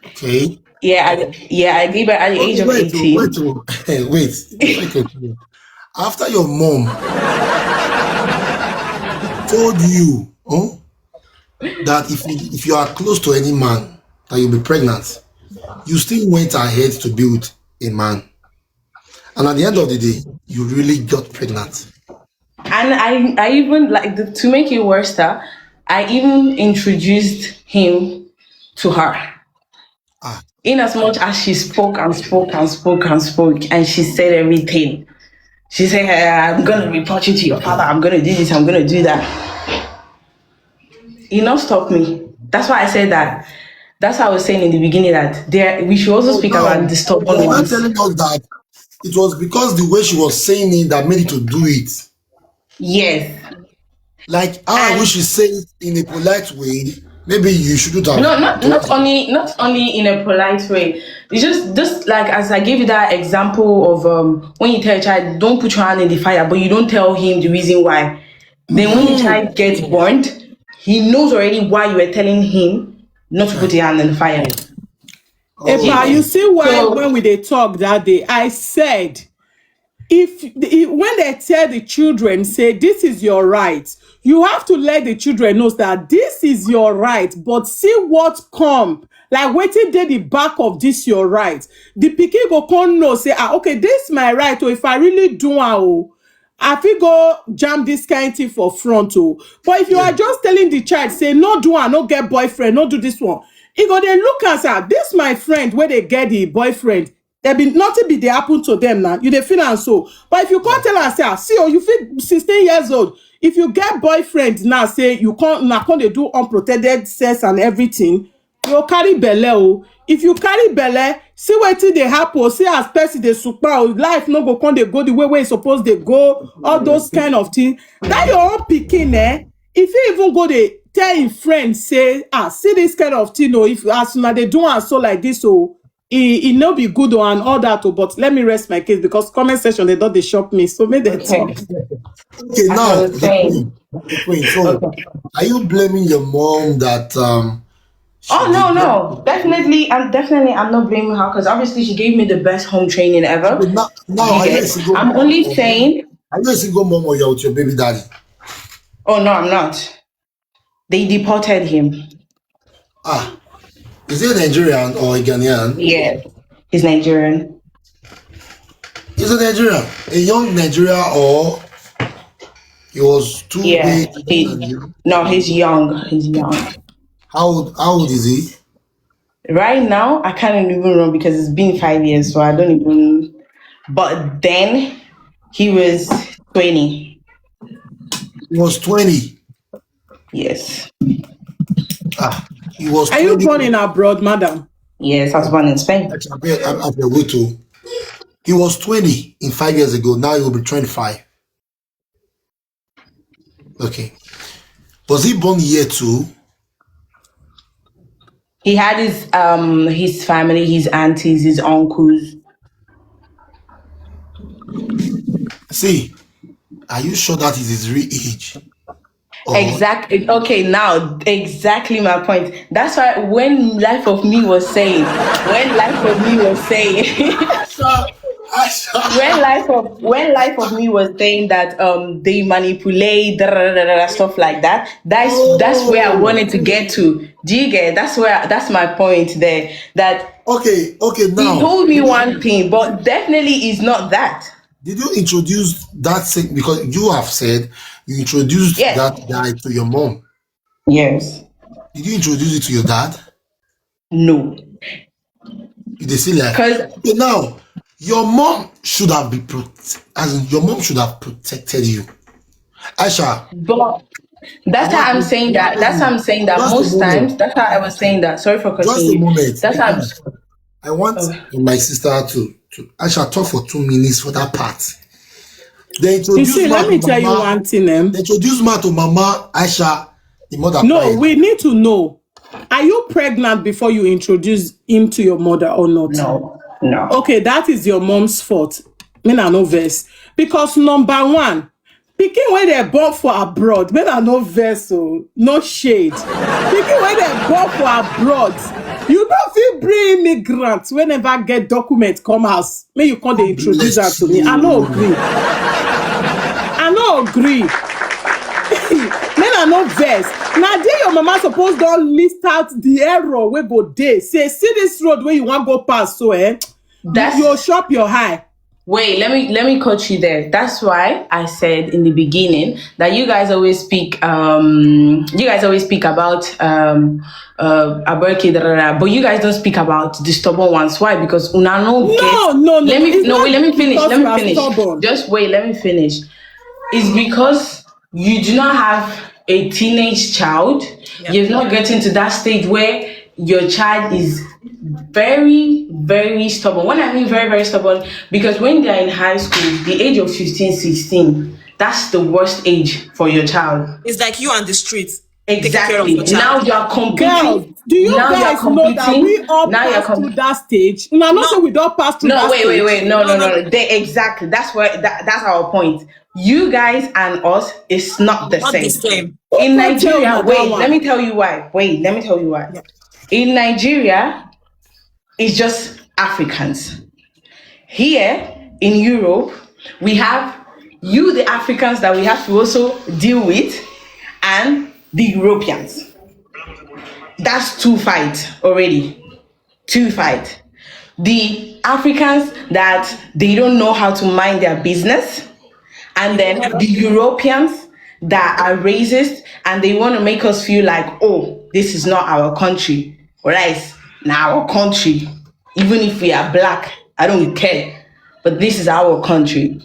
Okay. I gave birth at the age of 18. Wait. After your mom told you that if you are close to any man that you'll be pregnant, you still went ahead to be with a man, and at the end of the day, you really got pregnant. And I even to make it worse, I even introduced him to her. In as much as she spoke and spoke and spoke and spoke, and she said everything. She said, I'm gonna report you to your father, I'm gonna do this, I'm gonna do that. He not stop me. That's why I said that. That's why I was saying in the beginning that we should also speak about the stubborn You're ones. telling us that it was because the way she was saying it that made you to do it. Yes. Like I wish she said it in a polite way. Maybe you shouldn't have. No, not only in a polite way. It's just like as I gave you that example of when you tell a child don't put your hand in the fire, but you don't tell him the reason why. Then when the child gets burned, he knows already why you were telling him not to put your hand in the fire. Epa, you see why when they talked that day, I said, when they tell the children, say, this is your right, you have to let the children know that this is your right, but see what come. Like, waiting there the back of this your right. The pikin go come know, say, okay, this my right, or if I really do, I fit go jam this kind of thing for front. But if you are just telling the child, say, no do no get boyfriend, no do this one, he go they look at her, this my friend, where they get the boyfriend, there be nothing be they happen to them now. You they feel and so. But if you can't tell her, say, see, you feel 16 years old. If you get boyfriend now, say you can't they do unprotected sex and everything, you carry belle. If you carry belle, see what they happen, see as person they super life no go come they go the way it's supposed they go, all those kind of things. That your own Pikin, if you even go they tell your friends, say, see this kind of thing, if as soon as they do and so like this, it no be good and all that, but let me rest my case because comment section they don't they shock me, so make them talk. Okay, now the queen. So, are you blaming your mom that no, definitely I'm not blaming her because obviously she gave me the best home training ever. I'm only saying, are you a single mom or you're with your baby daddy? Oh no, I'm not. They deported him. Is he a Nigerian or a Ghanaian? Yeah, he's Nigerian. He's a Nigerian, a young Nigerian, or he was too big? No, he's young. He's young. How old is he? Right now, I can't even remember because it's been 5 years, so I don't even. But then he was 20. He was 20. Yes. He was. Are 20. You born in abroad, madam? Yes, I was born in Spain. He was 20 in 5 years ago. Now he will be 25. Okay. Was he born here too? He had his family, his aunties, his uncles. See, are you sure that is his real age? Exactly. Okay, now exactly my point. That's why when Life of Me was saying, when Life of Me was saying that they manipulate stuff like that. That's where I wanted to get to. Do you get? That's my point there. That okay. Now he told me one thing, but definitely is not that. Did you introduce that thing because you have said you introduced that guy to your mom? Yes. Did you introduce it to your dad? No. They say like, okay, now your mom should have been your mom should have protected you, Aisha. But that's how I'm saying that. That's how I'm saying that most times. That's how I was saying that. Sorry for continuing. Just a moment. I want my sister I shall talk for 2 minutes for that part. They You introduce see, let me tell you Mama. one thing. They introduce Ma to Mama Aisha, the mother. No, we need to know. Are you pregnant before you introduce him to your mother or not? No. Okay, that is your mom's fault. Me na no verse. Because number one, Pikin when they born for abroad, me na no verse, so no shade. Pikin when they born for abroad, you don't feel bring immigrants whenever get document come house. May you come they introduce that to me. I no agree. I no agree. Men are no verse. Now there your mama supposed don't list out the error where go day. Say, see this road where you want go past, so you'll shop your high. Wait, let me cut you there. That's why I said in the beginning that you guys always speak about Aberke, but you guys don't speak about the stubborn ones. Why? Because una no get. No. Let me finish. Stubborn. Just wait, let me finish. It's because you do not have a teenage child. Yep. You've not gotten to that stage where your child is very, very stubborn. When I mean very, very stubborn, because when they're in high school, the age of 15, 16, that's the worst age for your child. It's like you on the streets. Exactly. Now you are competing. Girl, do you guys know that we all pass through that stage? No, so we don't pass through that stage. Wait. No. Exactly. That's our point. You guys and us is not the same. In Nigeria, let me tell you why. Yeah. In Nigeria, it's just Africans. Here in Europe, we have the Africans that we have to also deal with, and the Europeans. That's 2 fights already. 2 fights. The Africans that they don't know how to mind their business, and then the Europeans that are racist and they want to make us feel like, oh, this is not our country. Right? Now our country. Even if we are black, I don't care. But this is our country.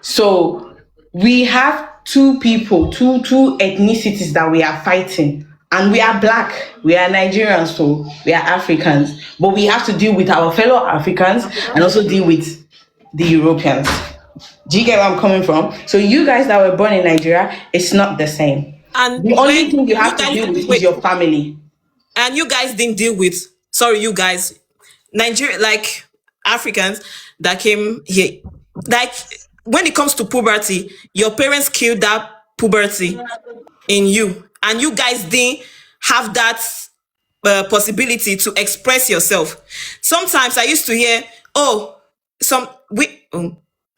So we have two ethnicities that we are fighting. And we are black, we are Nigerians, so we are Africans. But we have to deal with our fellow Africans and also deal with the Europeans. Do you get where I'm coming from? So you guys that were born in Nigeria, it's not the same. And the only thing you have to deal with is your family. And you guys didn't deal with, Nigeria, like Africans that came here. Like when it comes to puberty, your parents killed that puberty in you. And you guys didn't have that possibility to express yourself. Sometimes I used to hear, am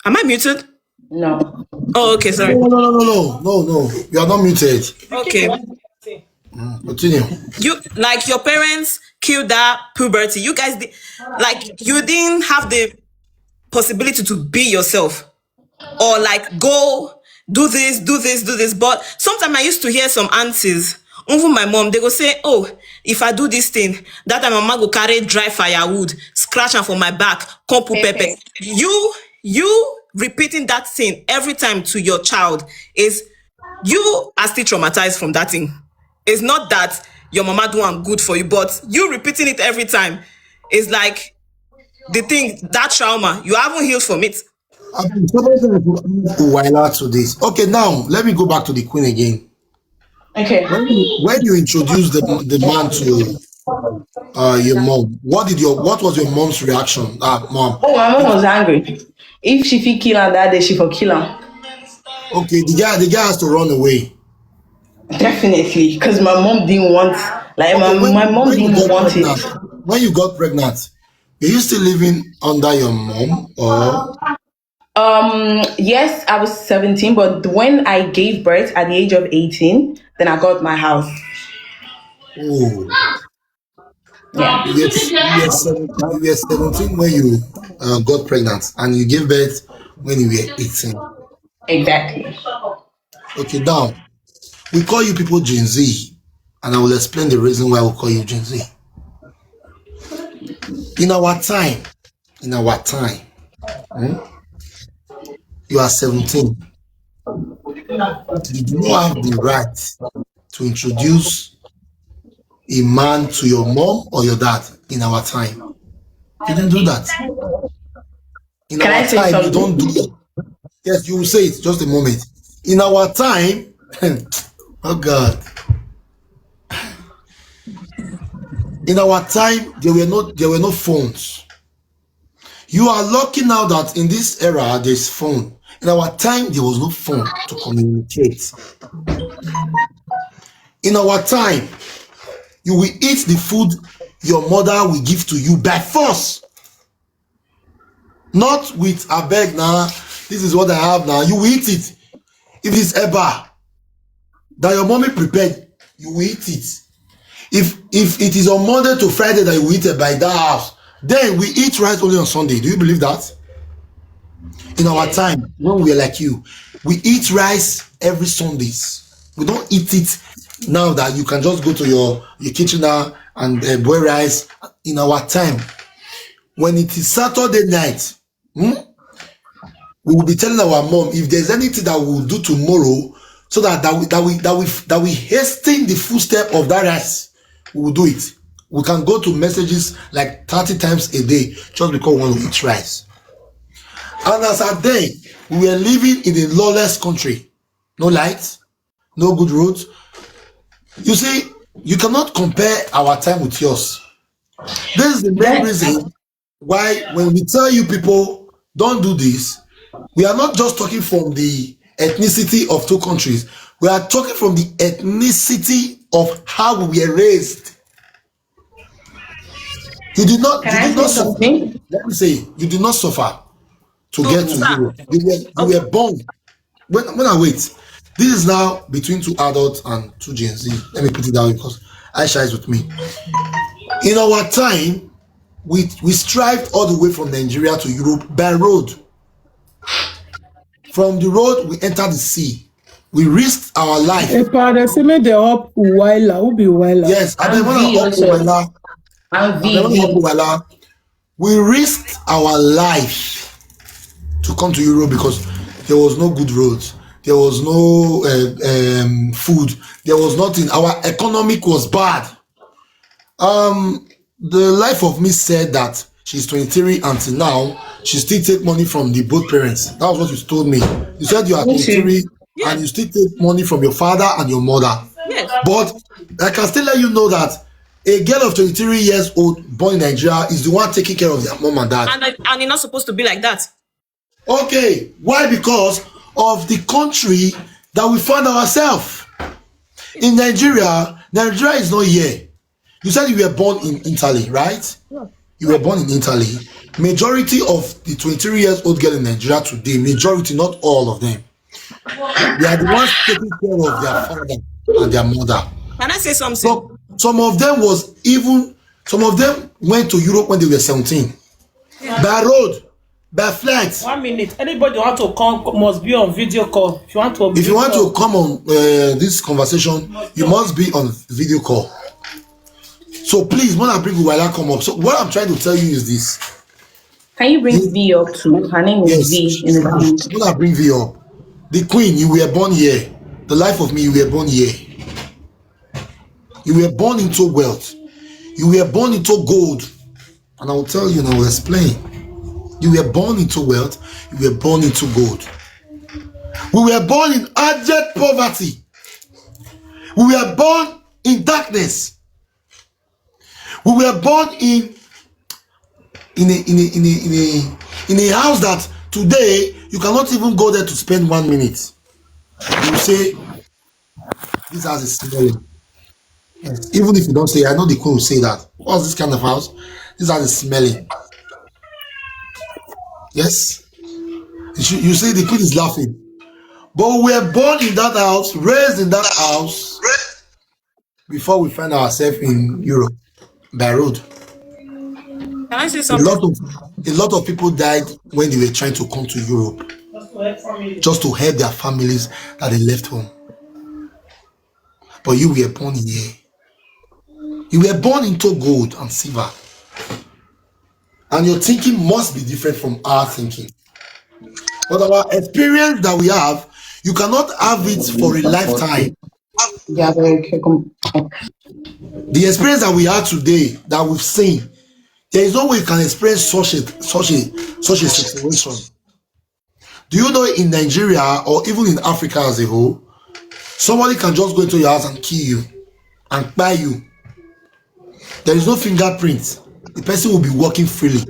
I muted? No. Oh, okay, sorry. No. You are not muted. Okay. Continue. Your parents killed that puberty. You guys you didn't have the possibility to be yourself or go do this. But sometimes I used to hear some aunties, even my mom, they go say, oh, if I do this thing, that time my mama go carry dry firewood, scratch am for my back, come put pepper. You repeating that thing every time to your child is you are still traumatized from that thing. It's not that your mama do am good for you, but you repeating it every time is like the thing, that trauma, you haven't healed from it. I've been while to this. Okay, now let me go back to the queen again. Okay. When you introduced the man to your mom, what was your mom's reaction? Mom. Oh, my mom was angry. If she fit kill her that day, she for kill her. Okay, the guy has to run away. Definitely, because my mom didn't want. My mom didn't want it. When you got pregnant, were you still living under your mom or? Yes, I was 17, but when I gave birth at the age of 18, then I got my house. Oh. Yeah. You were 17 when you got pregnant, and you gave birth when you were 18. Exactly. Okay, now we call you people Gen Z, and I will explain the reason why we call you Gen Z. In our time, you are 17. You do not have the right to introduce a man to your mom or your dad in our time. You didn't do that. In Can I our say time, you don't something? do it. Yes, you will say it. Just a moment. In our time, oh God. In our time, there were no phones. You are lucky now that in this era there's phone. In our time, there was no phone to communicate. In our time, you will eat the food your mother will give to you by force. Not with a beg now. This is what I have now. You will eat it. If it's eba that your mommy prepared, you will eat it. If it is on Monday to Friday that you will eat it by that house, then we eat rice only on Sunday. Do you believe that? In our time, when we are like you, we eat rice every Sundays. We don't eat it now that you can just go to your kitchen now and boil rice. In our time, when it is Saturday night, we will be telling our mom if there's anything that we will do tomorrow, so that we hasten the footstep of that rice, we will do it. We can go to messages like 30 times a day just because we want to eat rice. And as a day, we were living in a lawless country. No lights, no good roads. You see, you cannot compare our time with yours. This is the main reason why when we tell you people don't do this, we are not just talking from the ethnicity of two countries. We are talking from the ethnicity of how we were raised. You did not suffer. Let me say, you did not suffer to get to Europe. You were born. When I wait, this is now between two adults and two Gen Z. Let me put it down because Aisha is with me. In our time, we strived all the way from Nigeria to Europe by road. From the road, we entered the sea. We risked our life. Yes, we risked our life to come to Europe because there was no good roads, there was no food, there was nothing. Our economic was bad. The life of me said that she's 23 until now she still take money from the both parents. That was what you told me. You said you are 23 and you still take money from your father and your mother. But I can still let you know that a girl of 23 years old born in Nigeria is the one taking care of their mom and dad. And you're not supposed to be like that. Okay, why? Because of the country that we found ourselves in. Nigeria is not here. You said you were born in Italy, right? Yeah. You were born in Italy. Majority of the 23 years old girl in Nigeria today, majority, not all of them, they are the ones taking care of their father and their mother. Can I say something? So, some of them went to Europe when they were 17. Yeah. By road, by flight. 1 minute. Anybody want to come must be on video call. If you want to come on this conversation, you must be on video call. So please, when I bring Uwala come up. So what I'm trying to tell you is this. Can you bring V up too? Her name is V in the room. When I bring V up, the queen, you were born here. The life of me, you were born here. You were born into wealth. You were born into gold. And I will tell you and I will explain. You were born into wealth. You were born into gold. We were born in abject poverty. We were born in darkness. We were born in a house that today you cannot even go there to spend 1 minute. You say this house is smelling. Yes. Even if you don't say, I know the queen will say that. What's this kind of house? This house is smelling. Yes. You say the queen is laughing. But we were born in that house, raised in that house before we find ourselves in Europe by road. Can I say something? A lot of people died when they were trying to come to Europe just to help their families that they left home. But you were born in here. You were born into gold and silver. And your thinking must be different from our thinking. But our experience that we have, you cannot have it for a lifetime. The experience that we have today, that we've seen, There is no way you can experience such a situation. Do you know in Nigeria or even in Africa as a whole, somebody can just go into your house and kill you and buy you? There is no fingerprint. The person will be walking freely.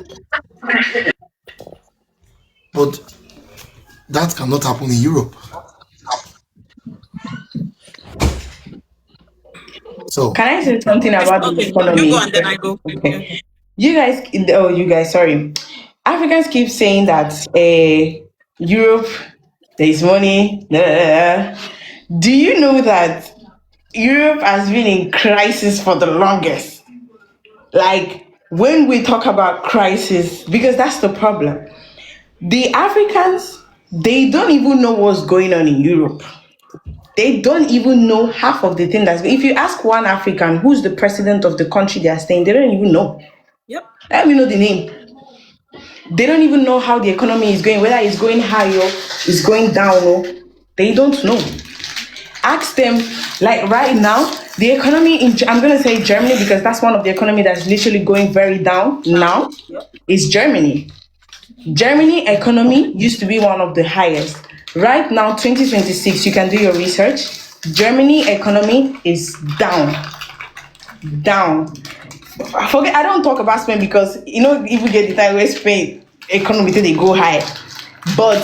But that cannot happen in Europe. So Can I say something about the Okay, you go economy? and then I go. Yeah. Okay. You guys, sorry. Africans keep saying that Europe, there is money. Da, da, da. Do you know that Europe has been in crisis for the longest? Like, when we talk about crisis, because that's the problem. The Africans, they don't even know what's going on in Europe. They don't even know half of the thing that's. If you ask one African who's the president of the country they are staying, they don't even know. Yep. Let me know the name. They don't even know how the economy is going, whether it's going high or it's going down. Or they don't know. Ask them, like right now, the economy in, I'm going to say Germany because that's one of the economy that's literally going very down now, is Germany. Germany economy used to be one of the highest. Right now, 2026, you can do your research. Germany economy is down. Down. I don't talk about Spain because if we get the time where Spain economy they go high. But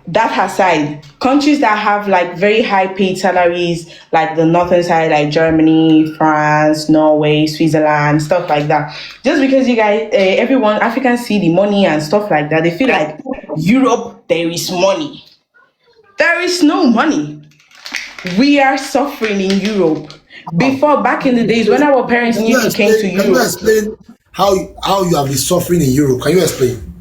that aside, countries that have like very high paid salaries, like the northern side, like Germany, France, Norway, Switzerland, stuff like that. Just because you guys, everyone, Africans see the money and stuff like that, they feel like Europe, there is money. There is no money. We are suffering in Europe. Before, back in the days when our parents can you knew came to explain? Can you Europe. explain how you have been suffering in Europe? Can you explain?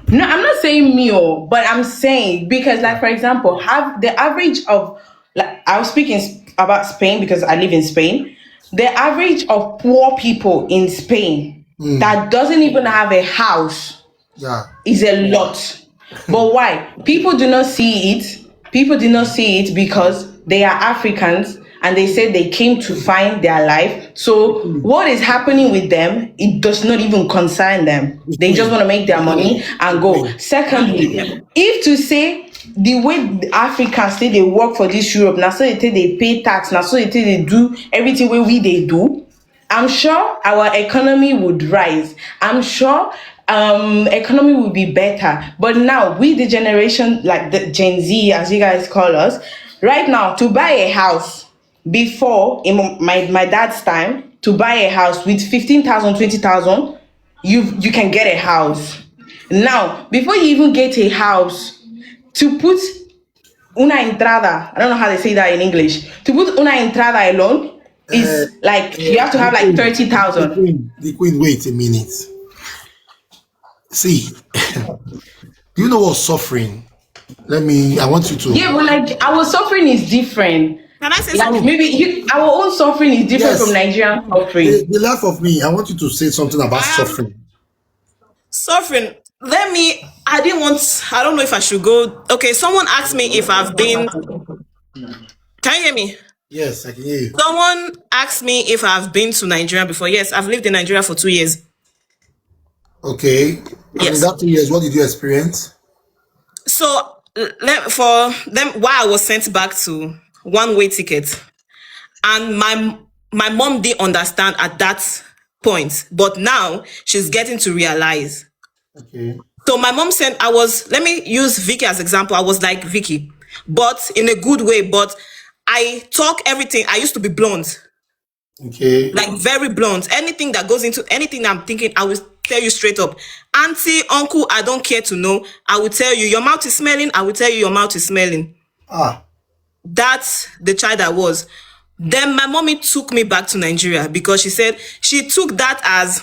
No, I'm not saying meal, but I'm saying because, like, for example, have the average of, like, I was speaking about Spain because I live in Spain. The average of poor people in Spain that doesn't even have a house Yeah. is a lot. But why? People do not see it. People do not see it because they are Africans and they say they came to find their life. So what is happening with them, it does not even concern them. They just want to make their money and go. Secondly, if to say the way the Africans say they work for this Europe, now so they say they pay tax, now so they say they do everything where they do, I'm sure our economy would rise. I'm sure economy would be better. But now, we the generation, like the Gen Z, as you guys call us, right now, to buy a house, before, in my dad's time, to buy a house with 15,000, 20,000, you can get a house. Now, before you even get a house, to put una entrada, I don't know how they say that in English, to put una entrada alone is like, you have to have like 30,000. The queen, wait a minute. See, do you know what's suffering? I want you to. Yeah, but like our suffering is different. Can I say Like something? maybe our own suffering is different Yes. from Nigerian suffering. The laugh of me. I want you to say something about suffering. Suffering. I don't know if I should go. Okay, someone asked me if I've been. Can you hear me? Yes, I can hear you. Someone asked me if I've been to Nigeria before. Yes, I've lived in Nigeria for 2 years. Okay. Yes. In that 2 years, what did you experience? So for them, why I was sent back to one-way ticket, and my mom didn't understand at that point, but now she's getting to realize. Okay. So my mom said let me use Vicky as example. I was like Vicky, but in a good way. But I talk everything. I used to be blunt. Okay. Like very blunt. Anything that goes into anything I'm thinking, I will tell you straight up. Auntie, uncle, I don't care to know. I will tell you, your mouth is smelling. I will tell you, your mouth is smelling. That's the child I was. Then my mommy took me back to Nigeria because she said she took that as